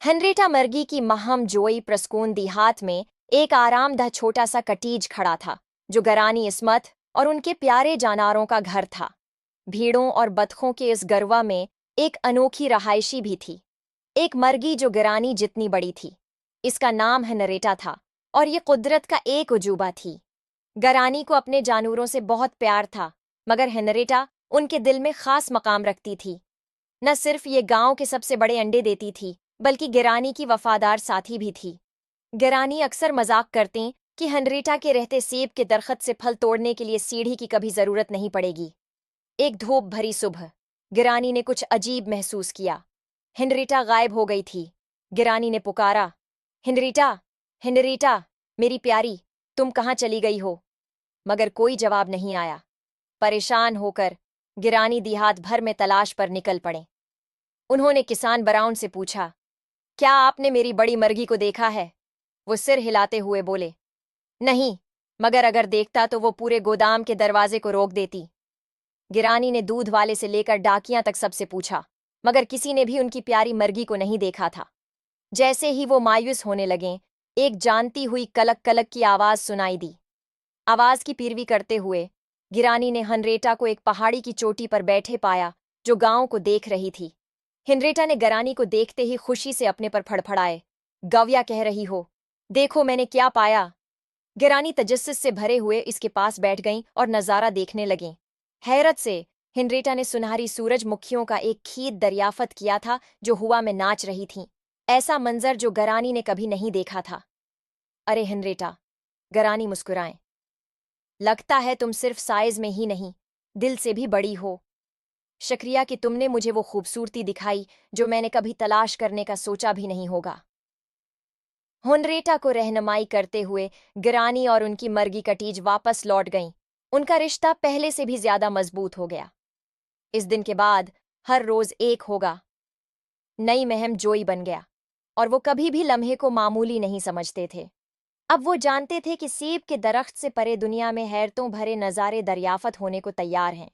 Henrietta मर्गी की महम जोई प्रस्कून देहात में एक आरामदह छोटा सा कटीज खड़ा था, जो गरानी इस्मत और उनके प्यारे जानवरों का घर था। भीड़ों और बतखों के इस गरवा में एक अनोखी रहायशी भी थी, एक मर्गी जो गरानी जितनी बड़ी थी। इसका नाम हेनरिटा था और ये कुदरत का एक उजूबा थी। गरानी को अपने जानवरों से बहुत प्यार था, मगर हेनरिटा उनके दिल में खास मकाम रखती थी। न सिर्फ ये गांव के सबसे बड़े अंडे देती थी, बल्कि गिरानी की वफादार साथी भी थी। गिरानी अक्सर मजाक करती कि हेनरिटा के रहते सेब के दरख्त से फल तोड़ने के लिए सीढ़ी की कभी जरूरत नहीं पड़ेगी। एक धूप भरी सुबह गिरानी ने कुछ अजीब महसूस किया। हेनरिटा गायब हो गई थी। गिरानी ने पुकारा, हेनरिटा, हेनरिटा, मेरी प्यारी, तुम कहाँ चली गई हो? मगर कोई जवाब नहीं आया। परेशान होकर गिरानी देहात भर में तलाश पर निकल पड़े। उन्होंने किसान ब्राउन से पूछा, क्या आपने मेरी बड़ी मर्गी को देखा है? वो सिर हिलाते हुए बोले, नहीं, मगर अगर देखता तो वो पूरे गोदाम के दरवाजे को रोक देती। गिरानी ने दूध वाले से लेकर डाकिया तक सबसे पूछा, मगर किसी ने भी उनकी प्यारी मर्गी को नहीं देखा था। जैसे ही वो मायूस होने लगे, एक जानती हुई कलक कलक की आवाज सुनाई दी। आवाज की पैरवी करते हुए गिरानी ने हनरेटा को एक पहाड़ी की चोटी पर बैठे पाया, जो गांव को देख रही थी। हिनरेटा ने गरानी को देखते ही खुशी से अपने पर फड़फड़ाए, गव्या कह रही हो, देखो मैंने क्या पाया। गिरानी तजस्सुस से भरे हुए इसके पास बैठ गईं और नजारा देखने लगीं। हैरत से हिनरेटा ने सुनहरी सूरजमुखियों का एक खीद दरियाफत किया था, जो हुआ में नाच रही थीं। ऐसा मंजर जो गरानी ने कभी नहीं देखा था। अरे हिनरेटा, गरानी मुस्कुराएं, लगता है तुम सिर्फ साइज में ही नहीं, दिल से भी बड़ी हो। शुक्रिया कि तुमने मुझे वो खूबसूरती दिखाई जो मैंने कभी तलाश करने का सोचा भी नहीं होगा। हुनरेटा को रहनुमाई करते हुए गिरानी और उनकी मर्गी कटीज वापस लौट गईं। उनका रिश्ता पहले से भी ज्यादा मजबूत हो गया। इस दिन के बाद हर रोज एक होगा। नई महम जोई बन गया और वो कभी भी लम्हे को मामूली नहीं समझते थे। अब वो जानते थे कि सेब के दरख्त से परे दुनिया में हैरतों भरे नज़ारे दरियाफत होने को तैयार हैं।